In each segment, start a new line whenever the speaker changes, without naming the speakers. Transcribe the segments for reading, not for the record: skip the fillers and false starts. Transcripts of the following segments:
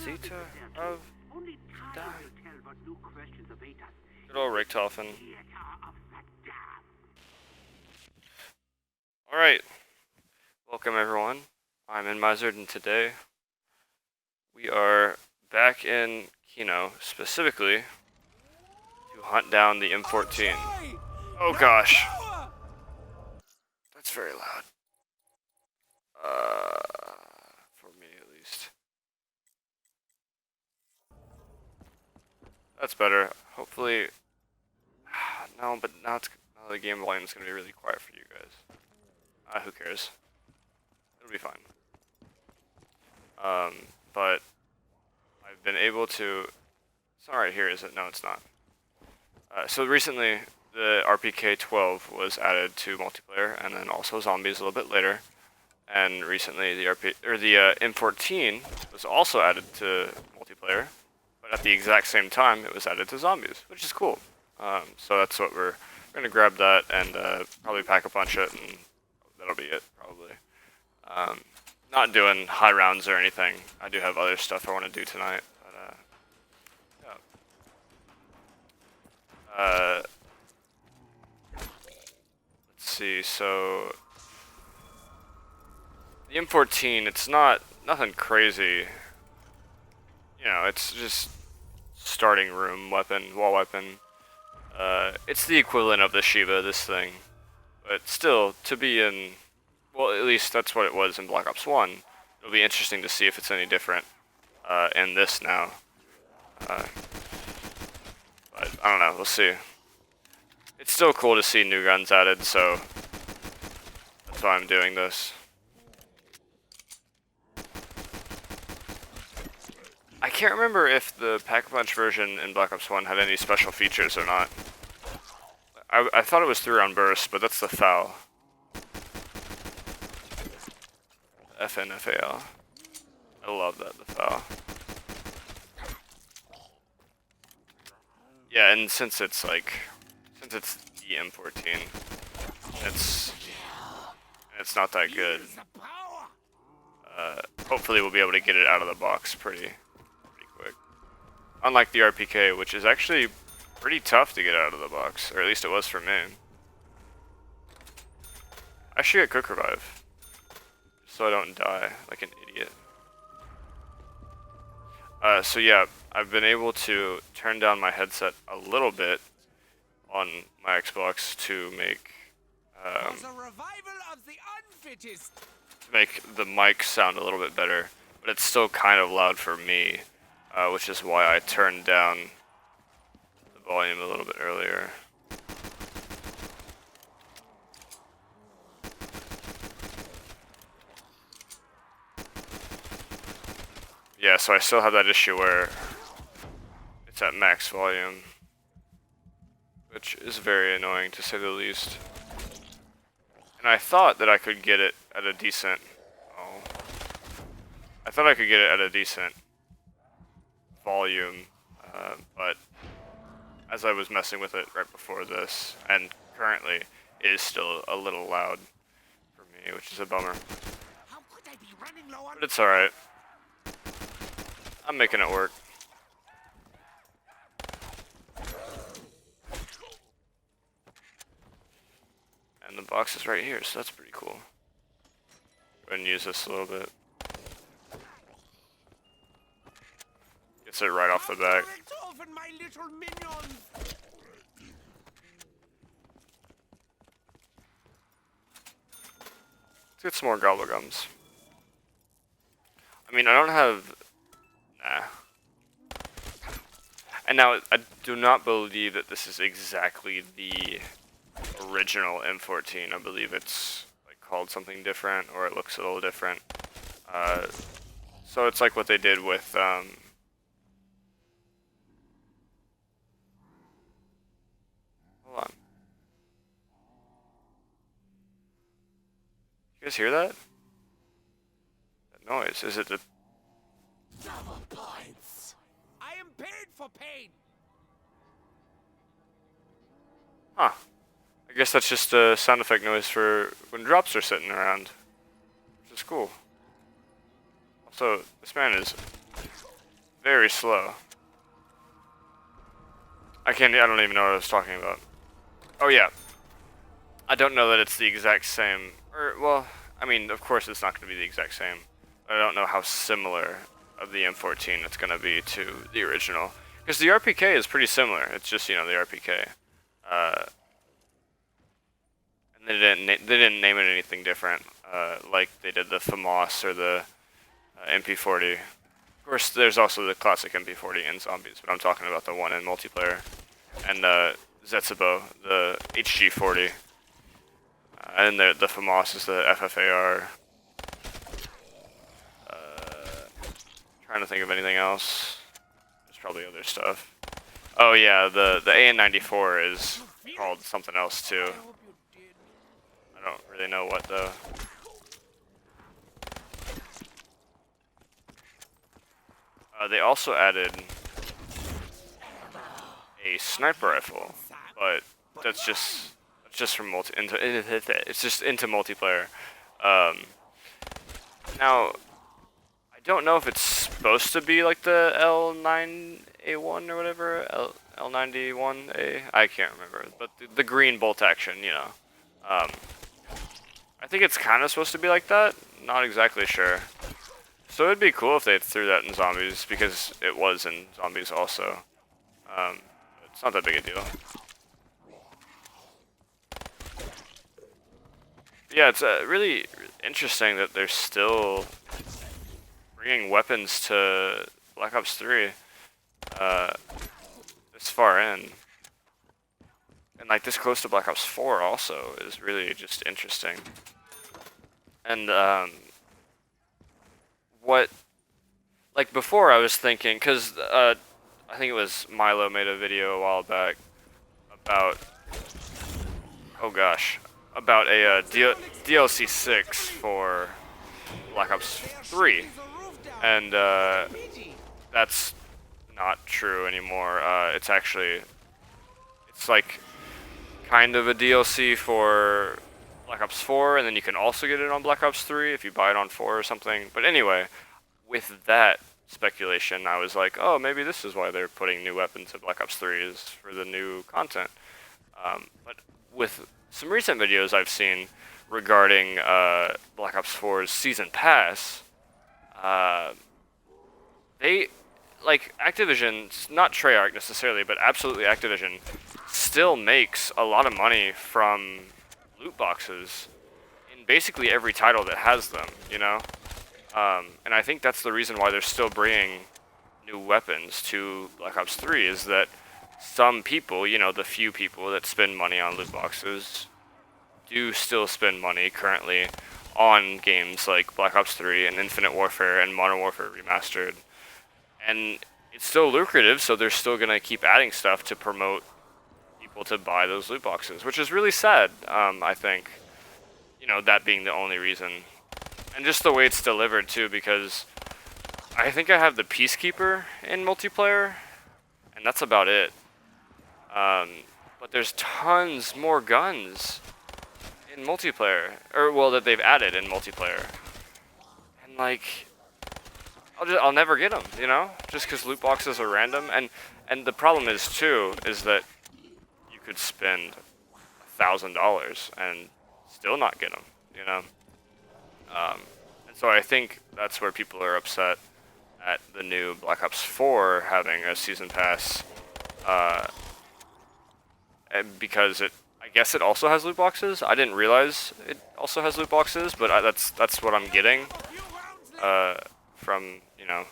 Zeta of Dime. Good old Richtofen. Alright, welcome everyone. I'm Inmisered, and today we are back in Kino, specifically to hunt down the M-14. Oh gosh! That's very loud. For me at least. That's better. Hopefully, no, but now the game volume is gonna be really quiet for you guys. Who cares? It'll be fine. But I've been able to. It's not right here, is it? No, it's not. So recently, the RPK 12 was added to multiplayer, and then also zombies a little bit later. And recently, the M14 was also added to multiplayer, but at the exact same time, it was added to zombies, which is cool. So that's what we're gonna grab that and probably pack a punch it, and that'll be it probably. Not doing high rounds or anything. I do have other stuff I want to do tonight, but yeah. Let's see. So the M14, it's nothing crazy. You know, it's just starting room weapon, wall weapon. It's the equivalent of the Shiva, this thing, but still, to be in, well, at least that's what it was in Black Ops 1. It'll be interesting to see if it's any different in this now. But I don't know, we'll see. It's still cool to see new guns added, so that's why I'm doing this. I can't remember if the Pack-a-Punch version in Black Ops 1 had any special features or not. I thought it was 3-round burst, but that's the FAL. FNFAL. I love that, the FAL. Yeah, and since it's the M14, it's not that good. Hopefully we'll be able to get it out of the box pretty quick. Unlike the RPK, which is actually pretty tough to get out of the box, or at least it was for me. I should get quick revive, so I don't die like an idiot. So yeah, I've been able to turn down my headset a little bit on my Xbox to make the mic sound a little bit better, but it's still kind of loud for me, which is why I turned down the volume a little bit earlier. Yeah, so I still have that issue where it's at max volume, which is very annoying to say the least. And I thought that I could get it at a decent, volume, but as I was messing with it right before this, and currently, it is still a little loud for me, which is a bummer. But it's alright. I'm making it work. And the box is right here, so that's pretty cool. Go ahead and use this a little bit. Gets it right off the back. Let's get some more gobblegums. I mean, I don't have... Nah. And now, I do not believe that this is exactly the original M14. I believe it's like called something different, or it looks a little different. So it's like what they did with hold on. You guys hear that? That noise. Is it the
double points? I am paid for pain.
Huh. I guess that's just a sound effect noise for when drops are sitting around, which is cool. Also, this man is very slow. I don't even know what I was talking about. Oh yeah. I don't know that it's the exact same, or, well, I mean, of course it's not going to be the exact same. I don't know how similar of the M-14 it's going to be to the original. Because the RPK is pretty similar, it's just, you know, the RPK. And they didn't name it anything different, like they did the FAMAS or the MP40. Of course, there's also the classic MP40 in Zombies, but I'm talking about the one in multiplayer. And Zetsubo, the HG40. And the FAMAS is the FFAR. Trying to think of anything else. There's probably other stuff. Oh yeah, the AN94 is called something else too. I don't really know what though. They also added a sniper rifle, but that's just from it's just into multiplayer. Now I don't know if it's supposed to be like the L9A1 or whatever, L91A. I can't remember, but the green bolt action, you know. I think it's kind of supposed to be like that. Not exactly sure. So it'd be cool if they threw that in Zombies, because it was in Zombies also. It's not that big a deal. Yeah, it's really interesting that they're still bringing weapons to Black Ops 3 this far in. And like this close to Black Ops 4 also is really just interesting. And what, like before I was thinking, because I think it was Milo made a video a while back about, oh gosh, about a DLC 6 for Black Ops 3, and that's not true anymore. It's actually, it's like kind of a DLC for Black Ops 4, and then you can also get it on Black Ops 3 if you buy it on 4 or something. But anyway, with that speculation, I was like, oh, maybe this is why they're putting new weapons in Black Ops 3 is for the new content. But with some recent videos I've seen regarding Black Ops 4's Season Pass, they, like, Activision, not Treyarch necessarily, but absolutely Activision, still makes a lot of money from loot boxes in basically every title that has them, you know? And I think that's the reason why they're still bringing new weapons to Black Ops 3, is that some people, you know, the few people that spend money on loot boxes, do still spend money currently on games like Black Ops 3 and Infinite Warfare and Modern Warfare Remastered. And it's still lucrative, so they're still going to keep adding stuff to promote people to buy those loot boxes, which is really sad, I think. You know, that being the only reason. And just the way it's delivered, too, because I think I have the Peacekeeper in multiplayer, and that's about it. But there's tons more guns in multiplayer, or, well, that they've added in multiplayer. And, like, I'll never get them, you know? Just because loot boxes are random. And the problem is, too, is that you could spend $1,000 and still not get them, you know? And so I think that's where people are upset at the new Black Ops 4 having a season pass, and because I guess it also has loot boxes. I didn't realize it also has loot boxes, but that's what I'm getting from, you know,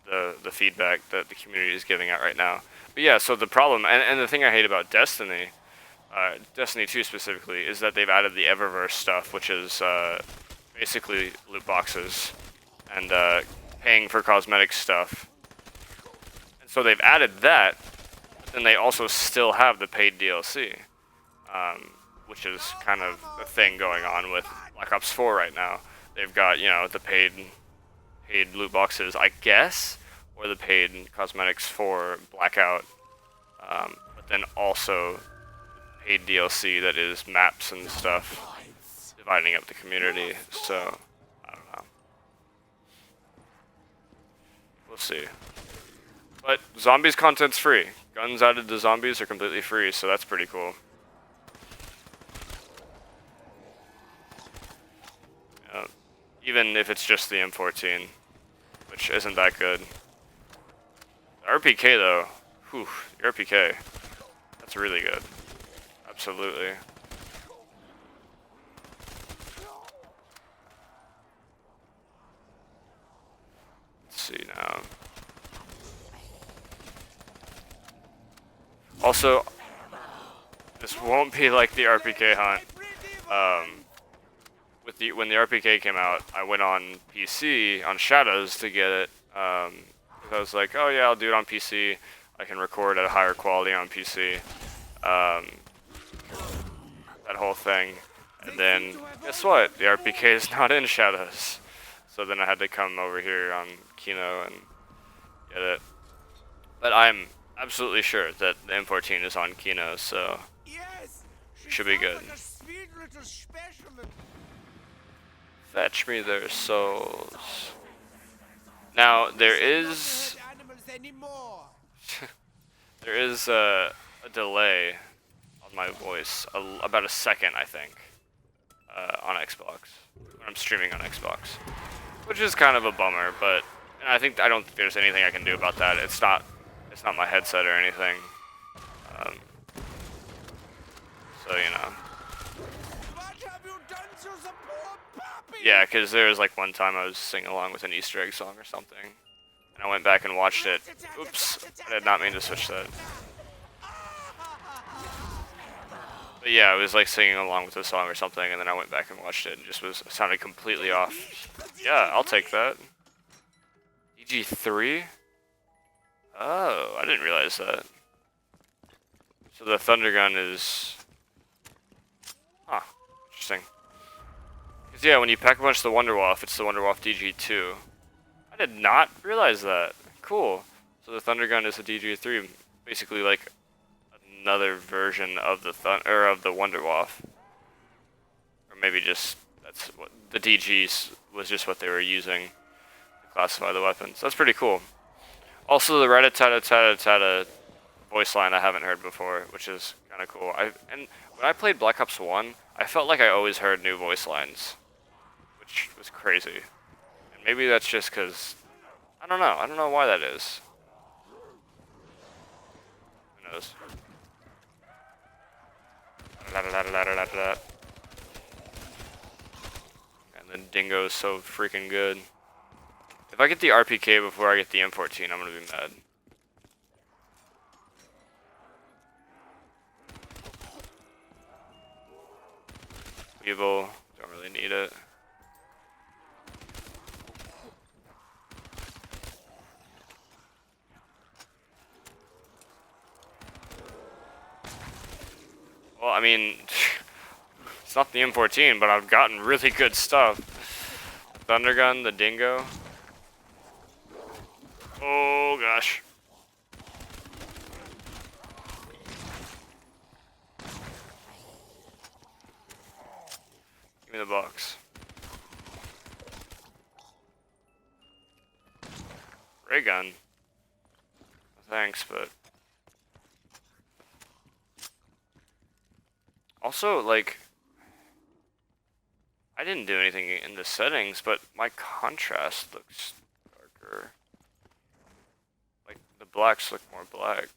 the feedback that the community is giving out right now. But yeah, so the problem, and the thing I hate about Destiny, Destiny 2 specifically, is that they've added the Eververse stuff, which is basically loot boxes and paying for cosmetic stuff. And so they've added that, but then they also still have the paid DLC, which is kind of the thing going on with Black Ops 4 right now. They've got, you know, the paid loot boxes, I guess, or the paid cosmetics for Blackout, but then also paid DLC that is maps and stuff, dividing up the community. So I don't know. We'll see. But zombies content's free. Guns added to zombies are completely free, so that's pretty cool. Even if it's just the M-14, which isn't that good. The RPK though, whew, the RPK, that's really good. Absolutely. Let's see now. Also, this won't be like the RPK hunt. When the RPK came out, I went on PC on Shadows to get it. I was like, oh yeah, I'll do it on PC. I can record at a higher quality on PC. That whole thing. And then, guess what? The RPK is not in Shadows. So then I had to come over here on Kino and get it. But I'm absolutely sure that the M14 is on Kino, so we should be good. Fetch me their souls. Now, there is a delay on my voice, about a second, I think, on Xbox, when I'm streaming on Xbox, which is kind of a bummer, but I don't think there's anything I can do about that. It's not my headset or anything, so you know. Yeah, because there was like one time I was singing along with an Easter egg song or something, and I went back and watched it. Oops, I did not mean to switch that. But yeah, I was like singing along with the song or something, and then I went back and watched it, and sounded completely off. Yeah, I'll take that. DG3? Oh, I didn't realize that. So the Thunder Gun is... Huh, interesting. Because yeah, when you pack a bunch of the Wonderwolf, it's the Wonderwolf DG2. I did not realize that. Cool. So the Thunder Gun is a DG3, basically like another version of the Wonderwolf. Or maybe just that's what the DGs was just what they were using to classify the weapons. That's pretty cool. Also the rat-a-tat-a-tat-a-tat-a voice line I haven't heard before, which is kind of cool. And when I played Black Ops 1, I felt like I always heard new voice lines, which was crazy. And maybe that's just because, I don't know. I don't know why that is. Who knows? And then Dingo's so freaking good. If I get the RPK before I get the M14, I'm gonna be mad. Weevil, don't really need it. Well, I mean, it's not the M14, but I've gotten really good stuff. Thunder Gun, the Dingo. Oh gosh. Give me the box. Ray gun. Thanks, but also, like, I didn't do anything in the settings, but my contrast looks darker. Like, the blacks look more black.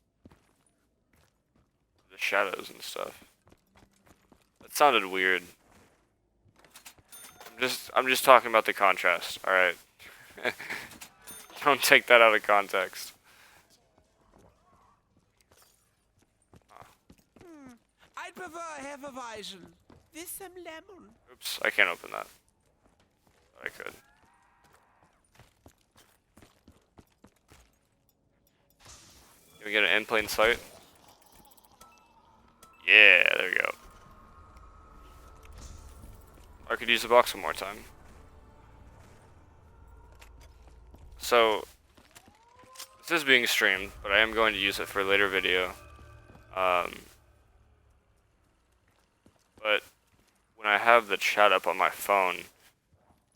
The shadows and stuff. That sounded weird. I'm just talking about the contrast, alright? Don't take that out of context.
I'd prefer Hefeweizen with some lemon.
Oops, I can't open that. But I could. Can we get an in plain sight? Yeah, there we go. I could use the box one more time. So, this is being streamed, but I am going to use it for a later video. But when I have the chat up on my phone,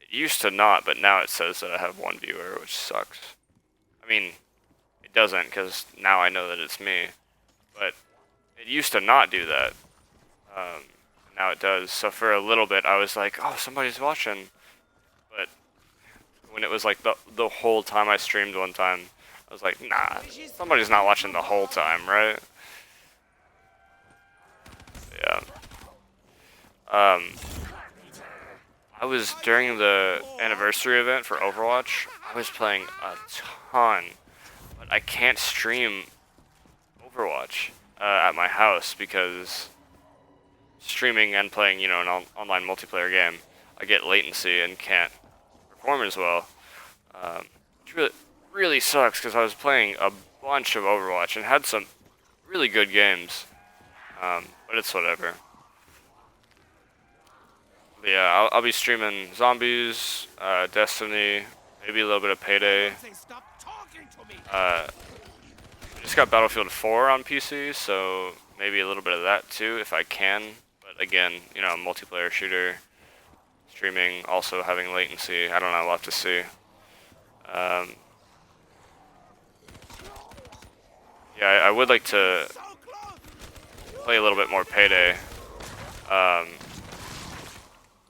it used to not, but now it says that I have one viewer, which sucks. I I mean, it doesn't because now I know that it's me. But it used to not do that. Now it does. So for a little bit, I was like, oh, somebody's watching. But when it was like the whole time I streamed one time, I was like, nah, somebody's not watching the whole time, right? Yeah. I was during the anniversary event for Overwatch. I was playing a ton, but I can't stream Overwatch at my house because streaming and playing, you know, an online multiplayer game, I get latency and can't perform as well. Which really sucks because I was playing a bunch of Overwatch and had some really good games. But it's whatever. But yeah, I'll be streaming Zombies, Destiny, maybe a little bit of Payday. I just got Battlefield 4 on PC, so maybe a little bit of that too if I can. But again, you know, multiplayer shooter, streaming, also having latency. I don't know, we'll have to see. Yeah, I would like to play a little bit more Payday.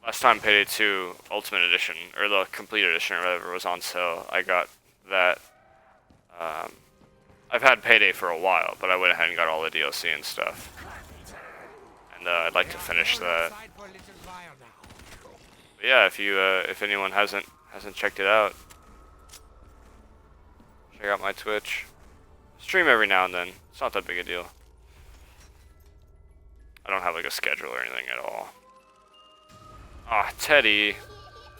Last time Payday 2 Ultimate Edition, or the Complete Edition or whatever was on sale, I got that. I've had Payday for a while, but I went ahead and got all the DLC and stuff. And I'd like to finish that. But yeah, if anyone hasn't checked it out, check out my Twitch. Stream every now and then. It's not that big a deal. I don't have like a schedule or anything at all. Ah, Teddy.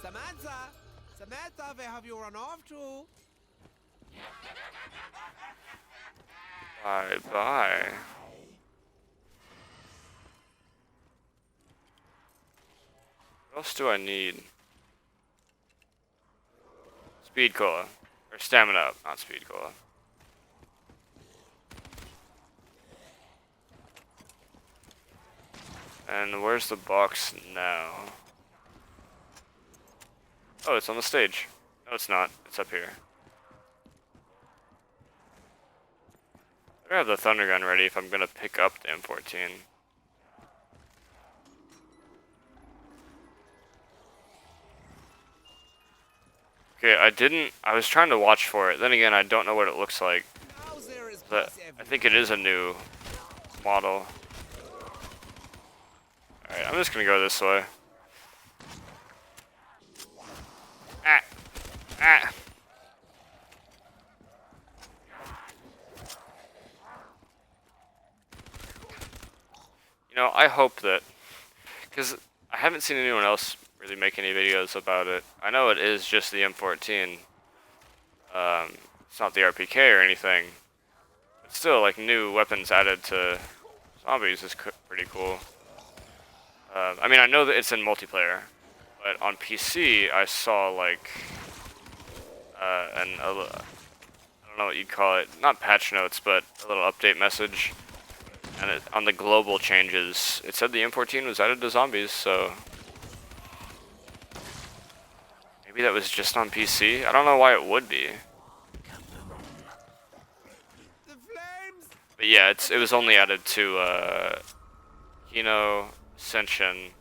Samantha! Samantha, where have you run off to?
Bye bye. What else do I need? Speed cola. Or stamina up, not speed cola. And where's the box now? Oh, it's on the stage. No, it's not. It's up here. I have the thunder gun ready if I'm gonna pick up the M-14. Okay, I was trying to watch for it. Then again, I don't know what it looks like. But I think it is a new model. Alright, I'm just gonna go this way. Ah! Ah! You know, I hope that... Because I haven't seen anyone else really make any videos about it. I know it is just the M14. It's not the RPK or anything. But still, like, new weapons added to zombies is pretty cool. I mean, I know that it's in multiplayer, but on PC, I saw, like, I don't know what you'd call it, not patch notes, but a little update message. And on the global changes, it said the M14 was added to zombies, so maybe that was just on PC? I don't know why it would be. But yeah, it was only added to, Kino, Ascension,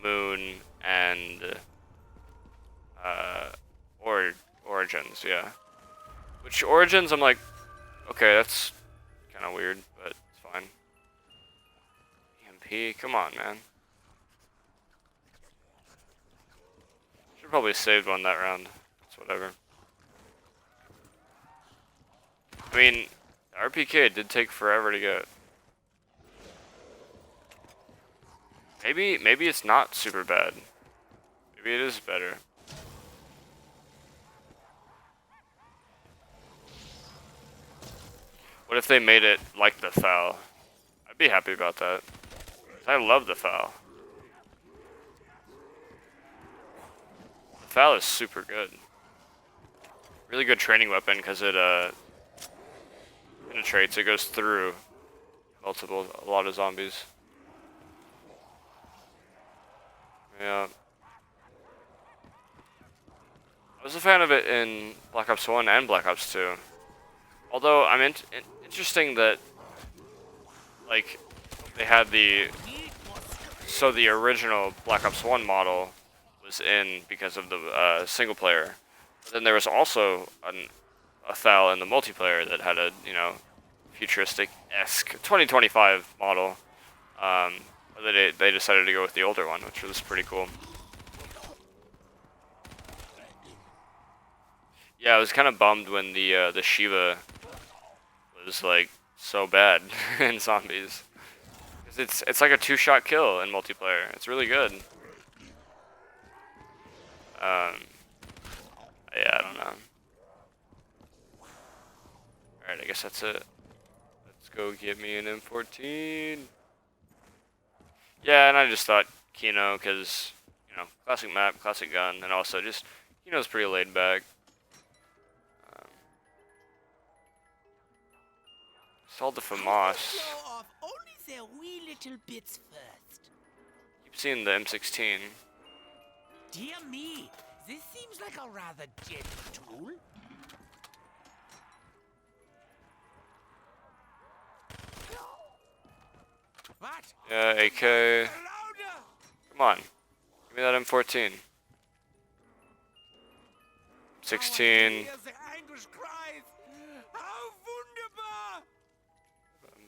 Moon, and Origins, yeah. Which Origins, I'm like, okay, that's kind of weird, but it's fine. EMP, come on, man. Should probably saved one that round. It's whatever. I mean, RPK did take forever to get. Maybe it's not super bad. Maybe it is better. What if they made it like the FAL? I'd be happy about that. I love the FAL. The FAL is super good. Really good training weapon because it penetrates. It goes through a lot of zombies. Yeah. I was a fan of it in Black Ops 1 and Black Ops 2. Although I'm interesting that like they had so the original Black Ops 1 model was in because of the single player. But then there was also a FAL in the multiplayer that had a, you know, futuristic-esque 2025 model. But they decided to go with the older one, which was pretty cool. Yeah, I was kind of bummed when the Shiva was like so bad in zombies. 'Cause it's like a 2-shot kill in multiplayer. It's really good. Yeah, I don't know. Alright, I guess that's it. Let's go get me an M-14. Yeah, and I just thought Kino, because, you know, classic map, classic gun, and also just, Kino's pretty laid back. Sold the FAMAS.
Show off only their wee little bits first.
Keep seeing the M-16.
Dear me, this seems like a rather gentle tool. What?
Yeah, AK.
Louder!
Come on. Give me that M14. 16.
Hear the anguish cries. How wunderbar!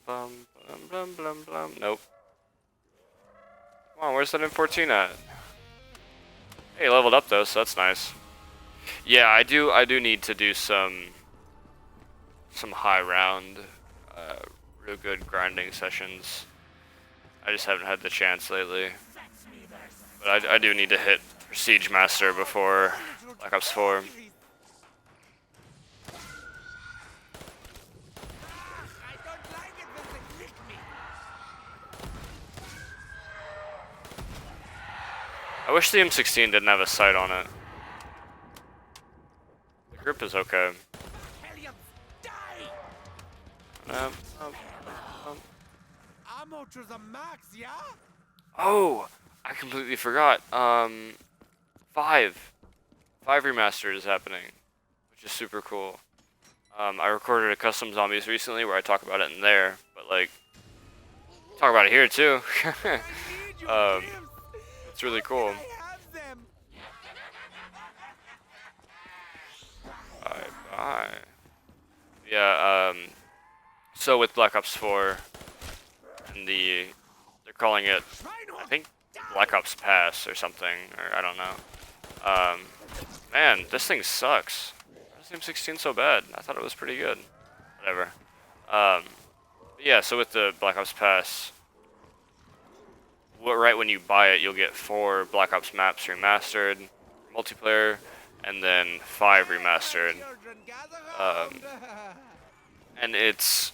Blum, blum, blum, blum, blum. Nope. Come on, where's that M14 at? Hey, leveled up though, so that's nice. Yeah, I do need to do some high round, real good grinding sessions. I just haven't had the chance lately. But I do need to hit Prestige Master before Black Ops 4.
I don't like it when they lick me.
I wish the M16 didn't have a sight on it. The grip is okay.
Hellions, die!
Um,
Ammo to the max, yeah?
Oh, I completely forgot. 5 remaster is happening, which is super cool. I recorded a custom zombies recently where I talk about it in there, but like, talk about it here too. It's really cool.
I have them.
Bye. Yeah. So with Black Ops 4 and they're calling it, I think, Black Ops Pass or something, or I don't know. Man, this thing sucks. Why is M16 so bad? I thought it was pretty good. Whatever. Yeah, so with the Black Ops Pass, right when you buy it, you'll get 4 Black Ops maps remastered, multiplayer, and then 5 remastered.
Children, gather round.
And it's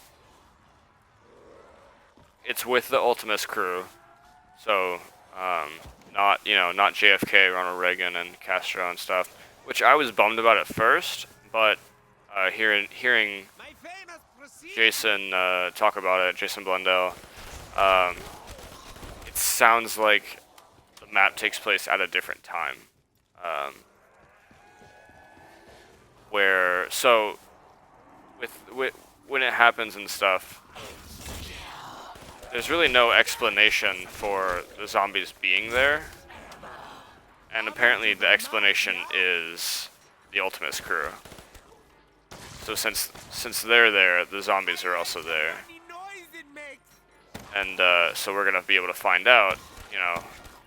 with the Ultimus crew, so not JFK, Ronald Reagan, and Castro and stuff, which I was bummed about at first, but hearing
My famous procedure.
Jason talk about it, Jason Blundell, it sounds like the map takes place at a different time, where so with when it happens and stuff. There's really no explanation for the zombies being there, and apparently the explanation is the Ultimus crew. So since they're there, the zombies are also there,
Any noise it makes.
and so we're gonna be able to find out, you know,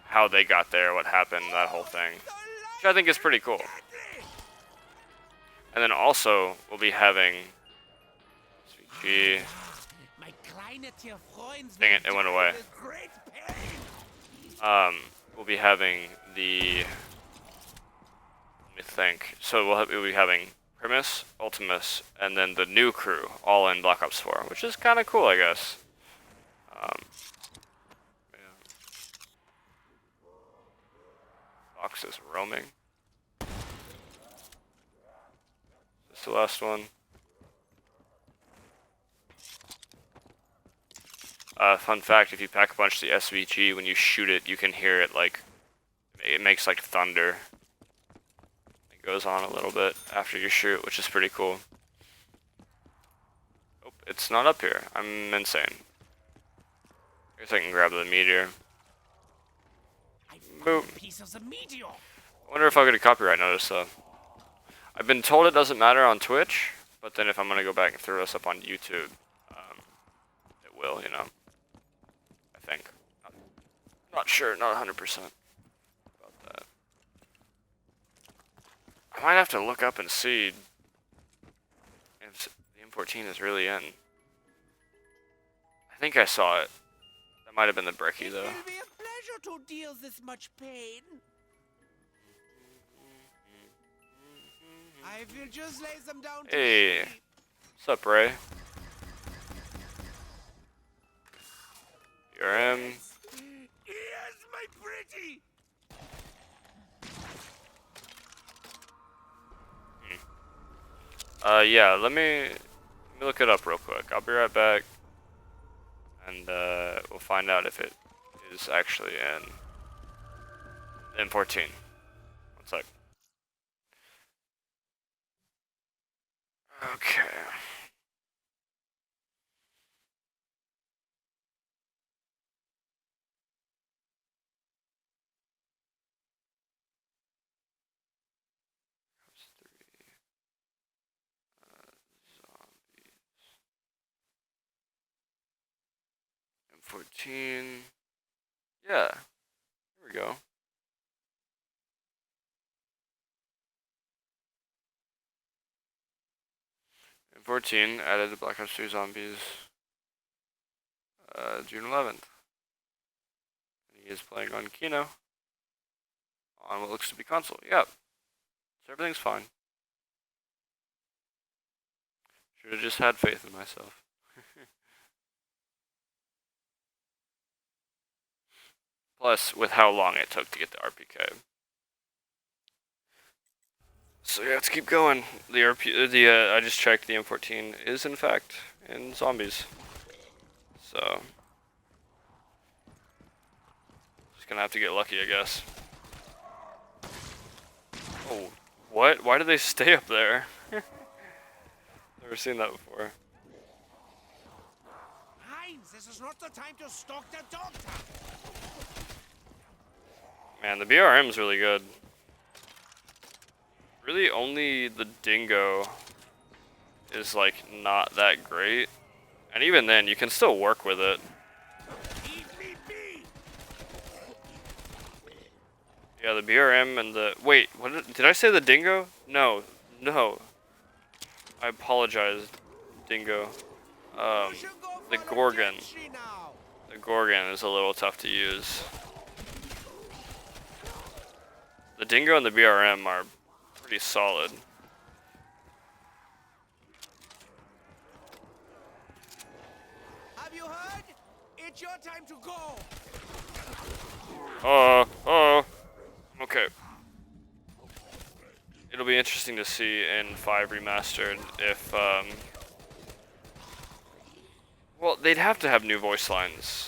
how they got there, what happened, that whole thing, which I think is pretty cool. And then also we'll be having SVG.
My kleine Tierfreunds
Dang it, it went away.
with great pain.
We'll be having let me think. So we'll be having Primus, Ultimus, and then the new crew, all in Black Ops 4, which is kind of cool, I guess. Yeah. Fox is roaming. Is this the last one? Fun fact, if you pack a bunch of the SVG, when you shoot it, you can hear it like, it makes like thunder. Like goes on a little bit after you shoot, which is pretty cool. Oh, it's not up here. I'm insane. I guess I can grab the meteor. Boop.
Pieces of meteor.
I wonder if I'll get a copyright notice though. I've been told it doesn't matter on Twitch, but then if I'm gonna go back and throw this up on YouTube, it will, you know. I think. Not sure, not 100% about that. I might have to look up and see if the M-14 is really in. I think I saw it. That might have been the brekkie though.
It will be a pleasure to deal this much pain. I will just lay them down to
Hey,
sleep.
what's up, Ray? BRM.
Yes, my pretty.
Yeah, let me look it up real quick. I'll be right back, and we'll find out if it is actually in M-14. One sec. Okay. M-14. Yeah. Here we go. M-14 added to Black Ops 3 Zombies June 11th. And he is playing on Kino on what looks to be console. Yep. So everything's fine. Should have just had faith in myself. Plus, with how long it took to get the RPK. So yeah, let's keep going. I just checked. The M14 is in fact in Zombies. So just gonna have to get lucky, I guess. Oh, what? Why do they stay up there? Never seen that before.
Heinz, this is not the time to stalk the doctor.
Man, the BRM is really good. Really, only the Dingo is like not that great, and even then, you can still work with it.
Leave me be.
Yeah, the BRM and the wait. What did I say? The Dingo? No, no. I apologize, Dingo.
You should go
The
for
Gorgon.
Genji now.
The Gorgon is a little tough to use. The Dingo and the BRM are pretty solid.
Have you heard? It's your time to go.
Oh, okay. It'll be interesting to see in 5 Remastered if, well, they'd have to have new voice lines.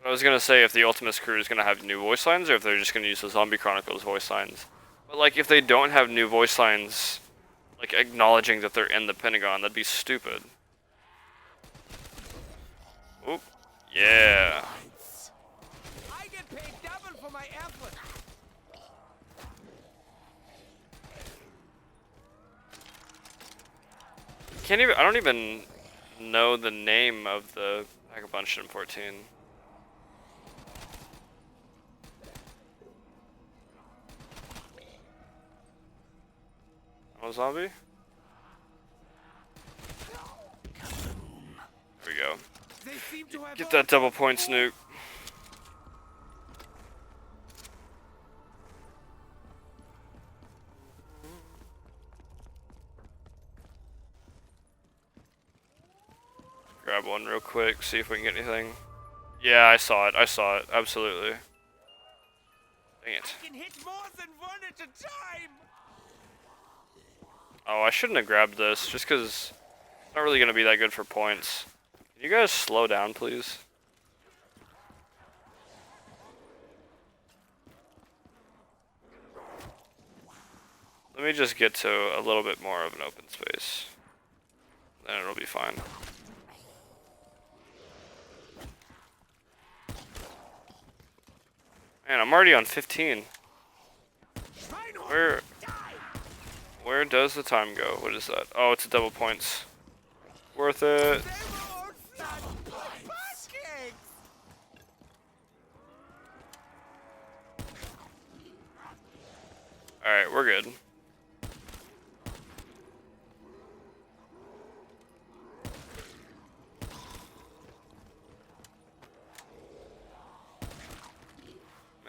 I was gonna say if the Ultimates crew is gonna have new voice lines or if they're just gonna use the Zombie Chronicles voice lines. But like, if they don't have new voice lines, like acknowledging that they're in the Pentagon, that'd be stupid. Oop. Yeah.
I get paid double for my effort.
I don't even know the name of the Pack-a-Punch M14. Oh, zombie? There we go.
They seem to have
Get that double point, Snoop. Grab one real quick, see if we can get anything. Yeah, I saw it, absolutely. Dang it.
I can hit more than one at a time.
Oh, I shouldn't have grabbed this, just because it's not really going to be that good for points. Can you guys slow down, please? Let me just get to a little bit more of an open space. Then it'll be fine. Man, I'm already on 15. Where does the time go? What is that? Oh, it's a double points. Worth it. Alright, we're good.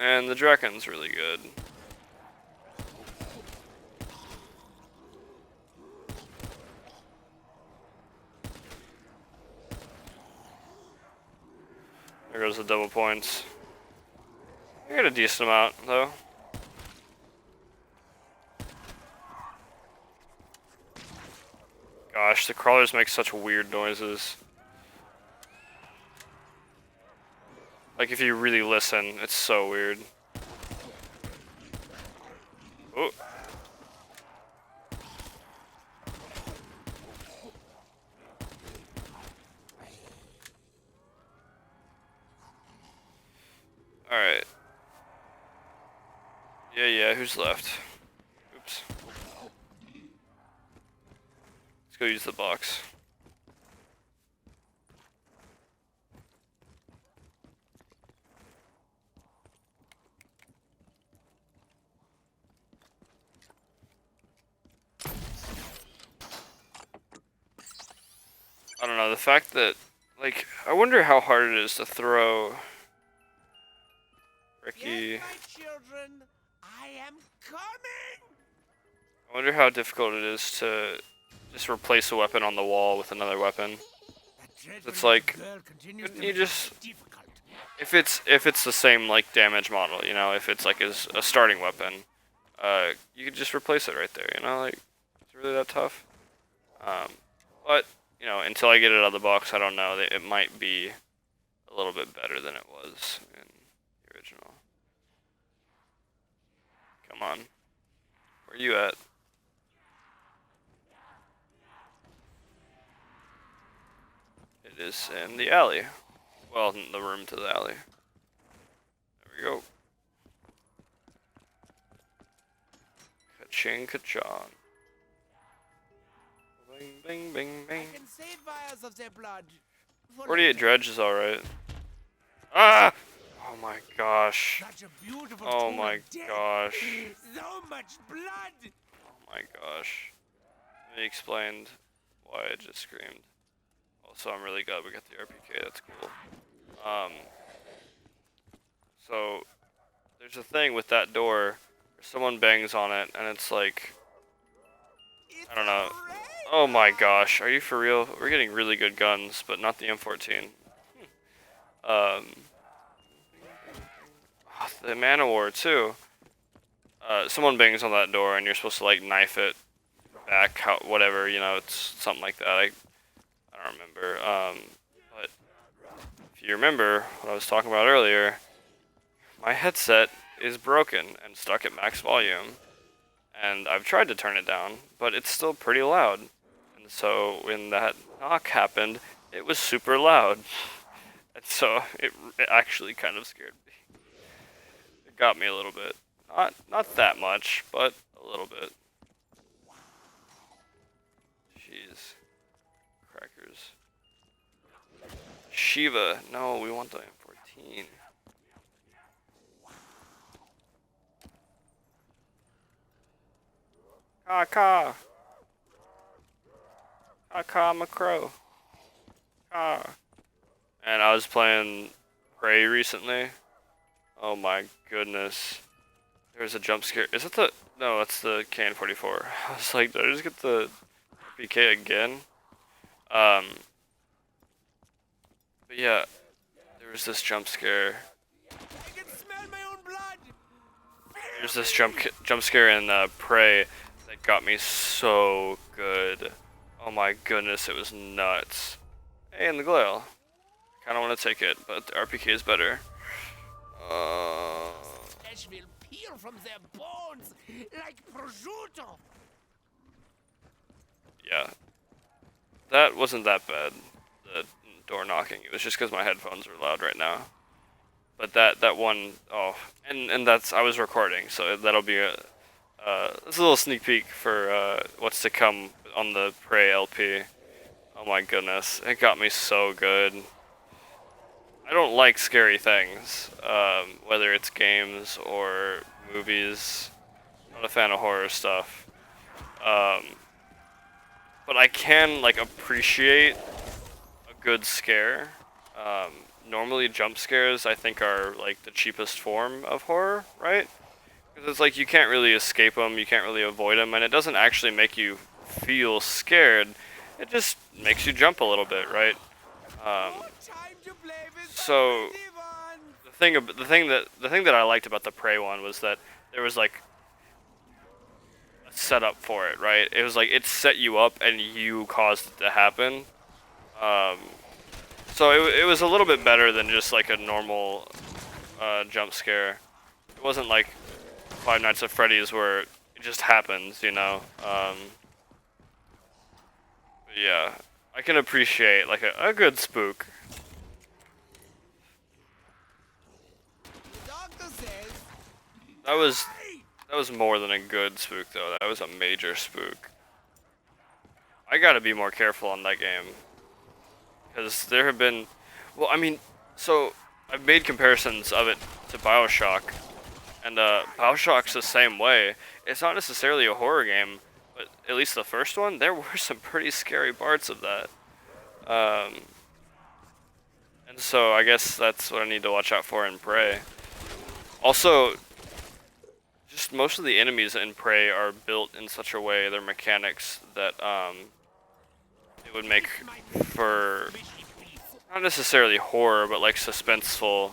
And the Draken's really good. There goes the double points. I got a decent amount, though. Gosh, the crawlers make such weird noises. Like, if you really listen, it's so weird. Oh. Alright. Yeah, who's left? Oops. Let's go use the box. I don't know, the fact that, like, I wonder how hard it is to throw Ricky.
Yes, my children, I am coming.
I wonder how difficult it is to just replace a weapon on the wall with another weapon. It's like, couldn't you just, if it's the same like damage model, you know, if it's like a starting weapon, you could just replace it right there, you know, like, it's really that tough. But you know, until I get it out of the box, I don't know. It might be a little bit better than it was in the original. Come on, where you at? It is in the alley. Well, in the room to the alley. There we go. Ka-ching, ka-chong. Bing, bing, bing, bing.
I can save vials of their blood.
48 dredge is alright. Ah! Oh my gosh.
Such a beautiful
Oh
tool
my
of death.
gosh.
So much blood.
Oh my gosh. They explained why I just screamed. Also, I'm really glad we got the RPK, that's cool. So, there's a thing with that door where someone bangs on it and it's like, I don't know. Oh my gosh, are you for real? We're getting really good guns, but not the M-14. The Man War too. Someone bangs on that door and you're supposed to like knife it back, whatever, you know, it's something like that. I don't remember. But if you remember what I was talking about earlier, my headset is broken and stuck at max volume. And I've tried to turn it down, but it's still pretty loud. And so when that knock happened, it was super loud. And so it actually kind of scared me. It got me a little bit. Not that much, but a little bit. Jeez. Crackers. Shiva. No, we want the M14. Caw. I'm a crow. Caw. And I was playing Prey recently. Oh my goodness. There's a jump scare. Is it the... No, it's the KN-44. I was like, did I just get the PK again? But yeah, there was this jump scare.
I can smell my own blood.
There's this jump scare in Prey that got me so good. Oh my goodness, it was nuts. Hey, and the Glail. I kind of want to take it, but the RPK is better.
Flesh will peel from their bones like prosciutto.
Yeah, that wasn't that bad. The door knocking. It was just because my headphones are loud right now. But that one, oh, and that's I was recording, so that'll be it's a little sneak peek for what's to come on the Prey LP. Oh my goodness, it got me so good. I don't like scary things, whether it's games or movies. I'm not a fan of horror stuff. But I can like appreciate a good scare. Normally jump scares I think are like the cheapest form of horror, right? Because it's like you can't really escape them, you can't really avoid them, and it doesn't actually make you feel scared. It just makes you jump a little bit, right? So the thing that I liked about the Prey one was that there was like a setup for it, right? It was like it set you up and you caused it to happen. So it was a little bit better than just like a normal jump scare. It wasn't like Five Nights at Freddy's where it just happens, you know. Yeah, I can appreciate like a good spook. That was more than a good spook though. That was a major spook. I gotta be more careful on that game. Because there have been, well, I mean, so I've made comparisons of it to BioShock, and BioShock's the same way. It's not necessarily a horror game, but at least the first one, there were some pretty scary parts of that. And so I guess that's what I need to watch out for in Prey. Also, just most of the enemies in Prey are built in such a way, their mechanics, that it would make for not necessarily horror, but like suspenseful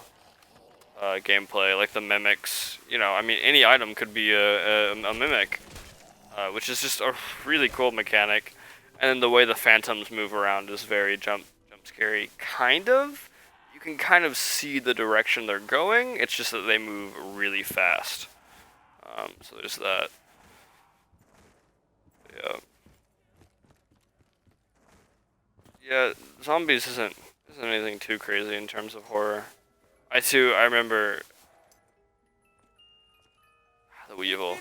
gameplay, like the mimics. You know, I mean, any item could be a mimic, which is just a really cool mechanic. And the way the phantoms move around is very jump scary, kind of. You can kind of see the direction they're going. It's just that they move really fast. So there's that. Yeah. Yeah, Zombies isn't anything too crazy in terms of horror. I remember the Weevil.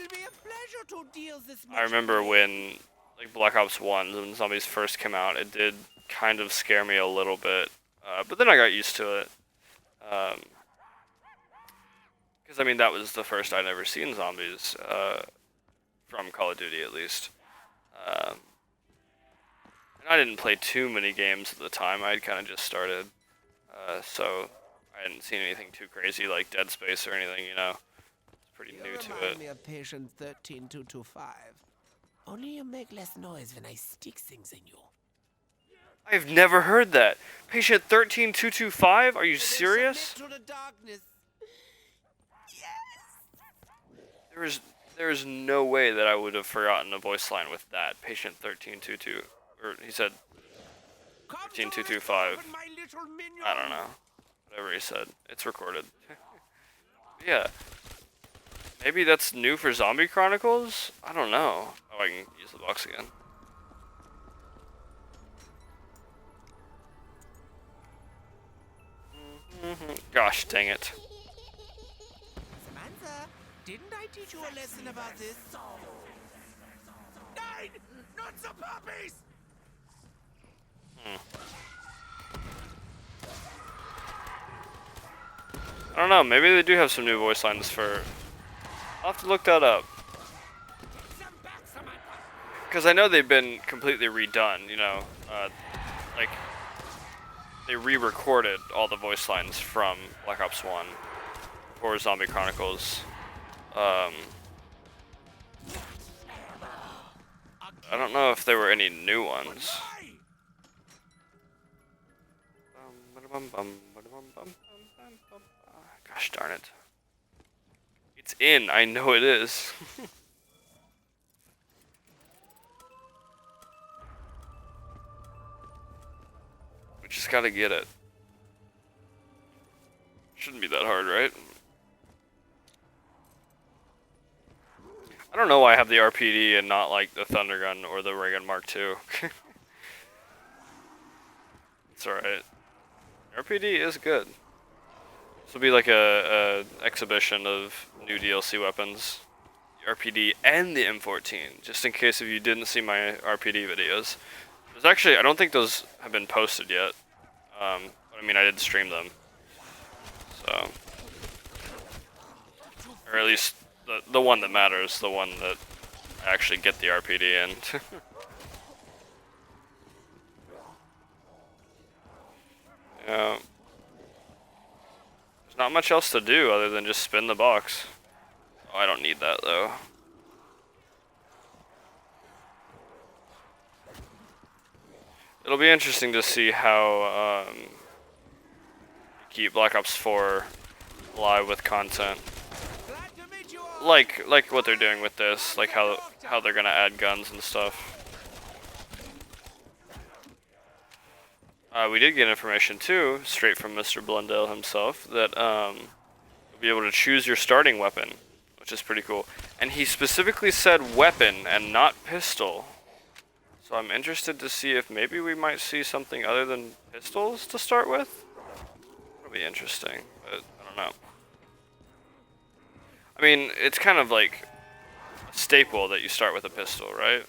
I remember when like Black Ops 1, when Zombies first came out, it did kind of scare me a little bit. But then I got used to it. Because I mean that was the first I'd ever seen zombies from Call of Duty at least. And I didn't play too many games at the time. I'd kind of just started, so I hadn't seen anything too crazy like Dead Space or anything. You know, it's pretty new to it.
Me of patient 13225. Only you make less noise when I stick things in you.
I've never heard that. Patient 13225? Are you serious? There is no way that I would have forgotten a voice line with that. Patient 13222, or he said 13225. I don't know. Whatever he said. It's recorded. Yeah. Maybe that's new for Zombie Chronicles? I don't know. Oh, I can use the box again. Gosh, dang it.
Samantha, didn't I teach you a lesson about this? Nine! Not the puppies!
I don't know, maybe they do have some new voice lines for... I'll have to look that up. Because I know they've been completely redone, you know. Like, they re-recorded all the voice lines from Black Ops 1 for Zombie Chronicles. I don't know if there were any new ones. Gosh darn it. It's in, I know it is. We just gotta get it. Shouldn't be that hard, right? I don't know why I have the RPD and not like the Thunder Gun or the Ray Gun Mark II. It's alright. RPD is good. This will be like a exhibition of new DLC weapons. The RPD and the M-14, just in case if you didn't see my RPD videos. There's actually, I don't think those have been posted yet. But I mean, I did stream them. So. Or at least the one that matters, the one that I actually get the RPD in. Yeah. There's not much else to do other than just spin the box. Oh, I don't need that though. It'll be interesting to see how keep Black Ops 4 alive with content. Like what they're doing with this, like how they're gonna add guns and stuff. We did get information too, straight from Mr. Blundell himself, that you'll be able to choose your starting weapon, which is pretty cool. And he specifically said weapon and not pistol. So I'm interested to see if maybe we might see something other than pistols to start with. It'll be interesting, but I don't know. I mean, it's kind of like a staple that you start with a pistol, right?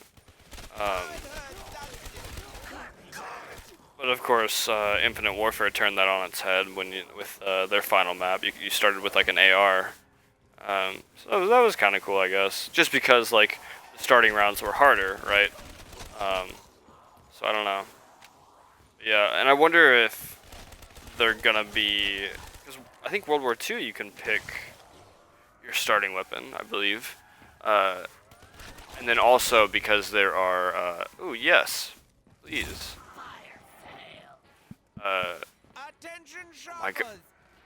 But of course, Infinite Warfare turned that on its head when with their final map. You started with like an AR. So that was kind of cool, I guess. Just because like the starting rounds were harder, right? So I don't know. Yeah, and I wonder if they're gonna be, because I think World War II you can pick your starting weapon, I believe. And then also because there are, oh yes, please.
Attention shoppers!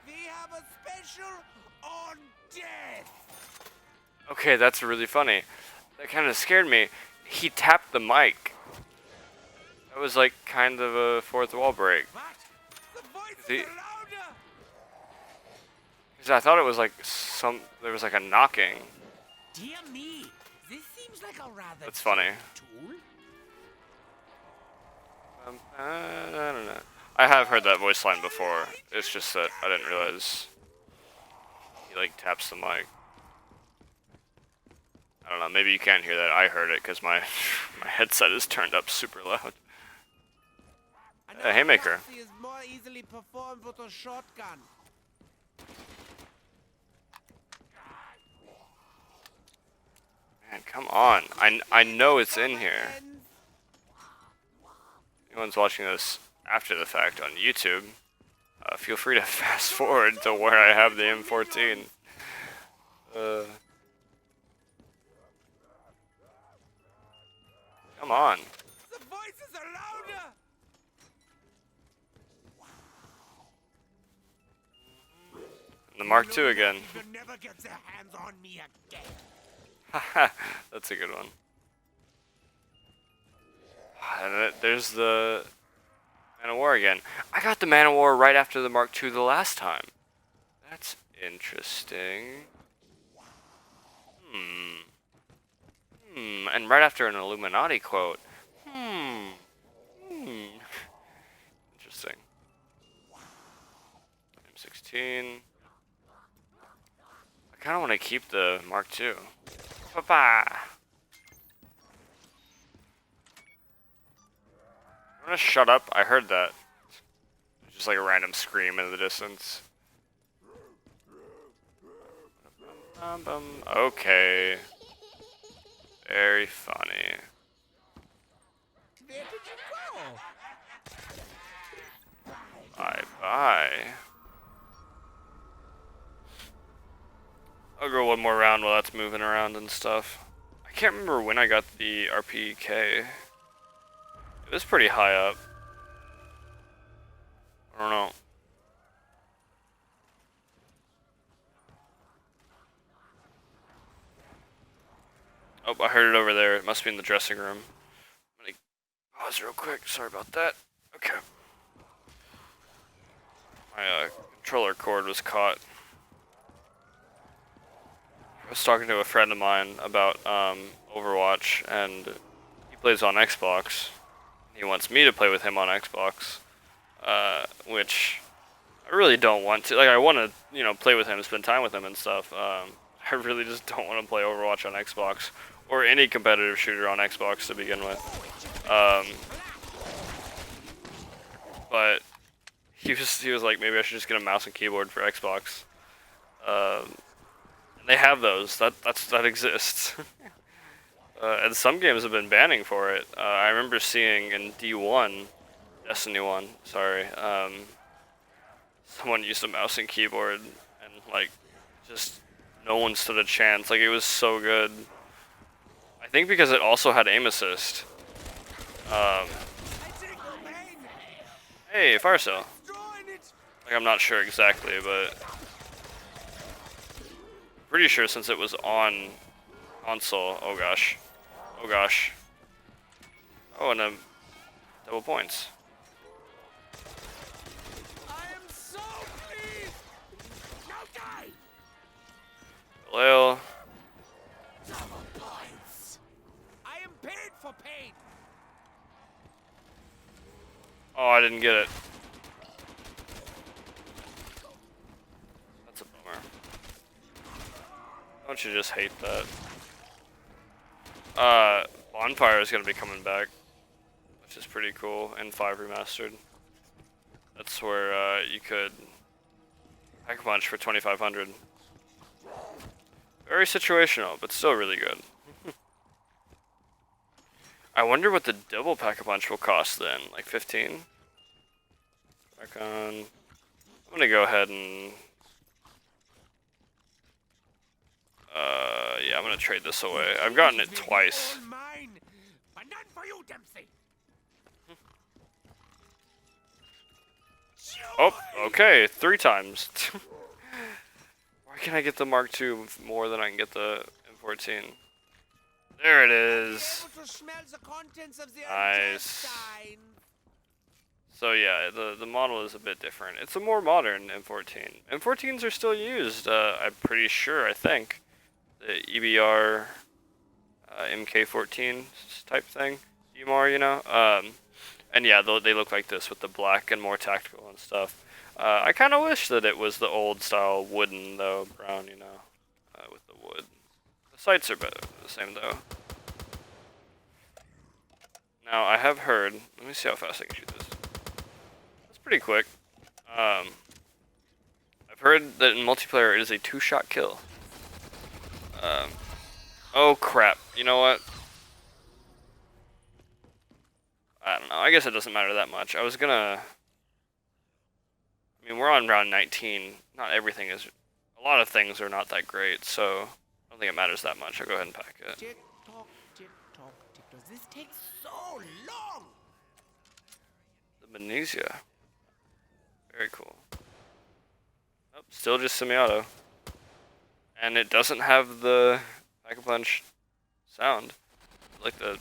We have a special on death!
Okay, that's really funny. That kind of scared me. He tapped the mic. That was like kind of a fourth wall break.
What? The voices are louder!
Because I thought it was like there was like a knocking.
Dear me, this seems like a rather
That's funny.
tool.
I don't know. I have heard that voice line before. It's just that I didn't realize he like taps the mic. I don't know. Maybe you can't hear that. I heard it because my headset is turned up super loud. Haymaker.
Is more easily performed with a shotgun.
Man, come on. I know it's in here. Anyone's watching this after the fact on YouTube, feel free to fast forward to where I have the M14. Come on.
The voices are louder.
The Mark II again.
You never get their hands on me again.
Haha, that's a good one. And there's the Man of War again. I got the Man of War right after the Mark II the last time. That's interesting. And right after an Illuminati quote. Interesting. M16. I kind of want to keep the Mark II. Bye-bye. I'm gonna shut up. I heard that. Just like a random scream in the distance. Okay. Very funny.
Where did you go?
Bye-bye. I'll go one more round while that's moving around and stuff. I can't remember when I got the RPK. It was pretty high up. I don't know. Oh, I heard it over there. It must be in the dressing room. I'm gonna pause real quick. Sorry about that. Okay. My controller cord was caught. I was talking to a friend of mine about Overwatch, and he plays on Xbox. He wants me to play with him on Xbox, which I really don't want to. Like, I want to, you know, play with him, spend time with him and stuff. I really just don't want to play Overwatch on Xbox or any competitive shooter on Xbox to begin with. But he was like, maybe I should just get a mouse and keyboard for Xbox. And they have those. That exists. And some games have been banning for it. I remember seeing in D1, Destiny 1, sorry, someone used a mouse and keyboard, and like, just no one stood a chance. Like, it was so good. I think because it also had aim assist. Hey, fire sale. Like, I'm not sure exactly, but pretty sure since it was on console. Oh gosh. Oh gosh. Oh, and double points. Well,
I am paid for pain.
oh, I didn't get it. That's a bummer. Don't you just hate that? Bonfire is gonna be coming back, which is pretty cool, and 5 remastered. That's where you could pack a punch for 2,500. Very situational, but still really good. I wonder what the double pack-a-punch will cost then, like 15? Back on. I'm gonna go ahead and yeah, I'm gonna trade this away. I've gotten it twice. Oh, okay, 3 times. Why can't I get the Mark II more than I can get the M-14? There it is. Nice. So yeah, the model is a bit different. It's a more modern M14. M14s are still used, I'm pretty sure, I think. The EBR MK14 type thing. DMR, you know? And yeah, they look like this with the black and more tactical and stuff. I kind of wish that it was the old style wooden, though, brown, you know, with the wood. The sights are better, the same, though. Now, I have heard, let me see how fast I can shoot this. That's pretty quick. I've heard that in multiplayer it is a 2-shot kill. Oh crap, you know what? I don't know, I guess it doesn't matter that much. I was gonna... I mean, we're on round 19. Not everything is... A lot of things are not that great, so I don't think it matters that much. I'll go ahead and pack it.
Tick tock, tick tock, tick tock. This takes so long.
The Magnesia. Very cool. Oh, still just semi-auto. And it doesn't have the pack-a-punch sound. Like the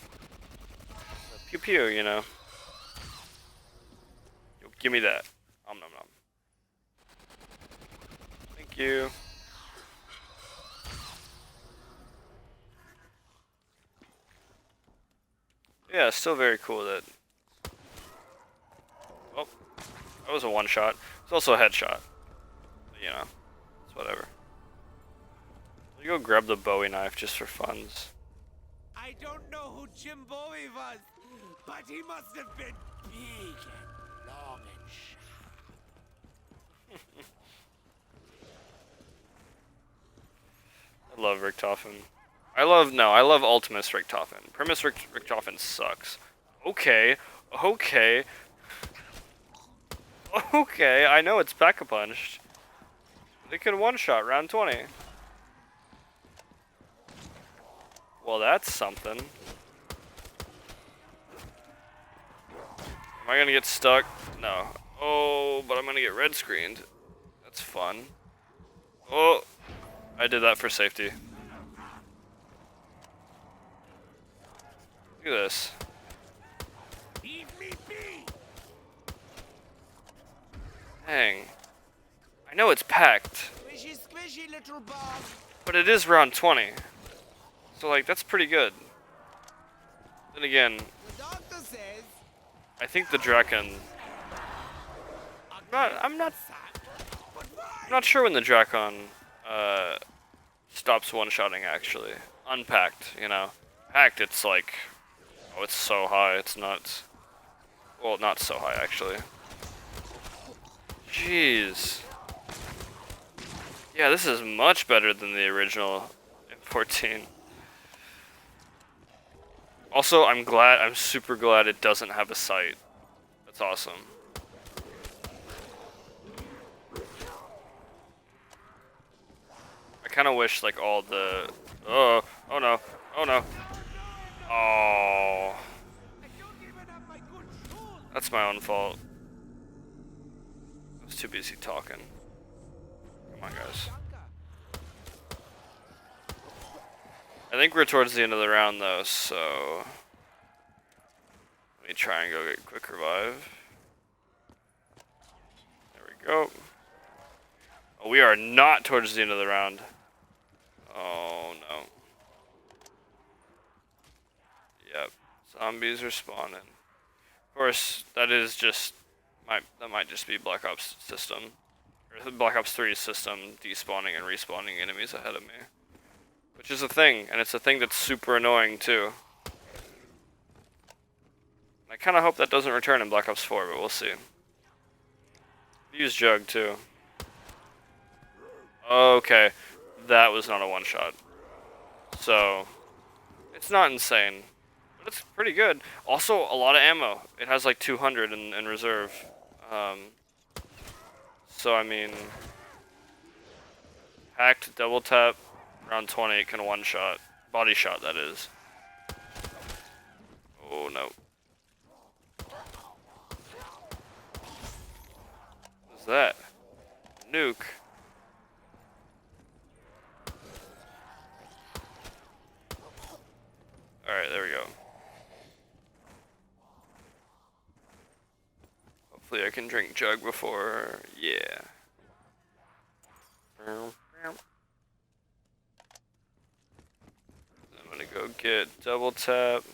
pew-pew, you know. Yo, give me that. Nom nom nom. Thank you. Yeah, still very cool that... Oh, that was a one-shot. It's also a headshot. But, you know, it's whatever. Let me go grab the Bowie knife just for funs.
I don't know who Jim Bowie was, but he must have been big and long and sharp.
I love Richtofen. I love Ultimus Richtofen. Primus Richtofen sucks. Okay, okay. Okay, I know it's pack-a-punched. They could one-shot round 20. Well, that's something. Am I gonna get stuck? No. Oh, but I'm gonna get red screened. That's fun. Oh, I did that for safety. Look at this.
Leave me be.
Dang. I know it's packed.
Squishy, squishy, little bug.
But it is round 20. So, like, that's pretty good. Then again,
The doctor says.
I think the Drakon... I'm not sure when the Drakon stops one-shotting, actually. Unpacked, you know. Packed, it's like... Oh, it's so high, it's nuts. Well, not so high, actually. Jeez. Yeah, this is much better than the original M-14. Also, I'm super glad it doesn't have a sight. That's awesome. I kind of wish, like, all the... oh no, oh no. Oh. That's my own fault. I was too busy talking. Come on, guys. I think we're towards the end of the round, though, so... Let me try and go get quick revive. There we go. Oh, we are not towards the end of the round. Oh, no. Yep. Zombies are spawning. Of course, that is just... that might just be Black Ops system. Or Black Ops 3's system despawning and respawning enemies ahead of me. Which is a thing, and it's a thing that's super annoying, too. I kind of hope that doesn't return in Black Ops 4, but we'll see. Use Jug, too. Okay, that was not a one-shot. So, it's not insane, but it's pretty good. Also, a lot of ammo. It has like 200 in reserve. So, I mean, hacked, double tap, round 20, it can one-shot. Body shot, that is. Oh, no. What's that? Nuke. Alright, there we go. Hopefully I can drink Jug before... yeah. I'm gonna go get double tap.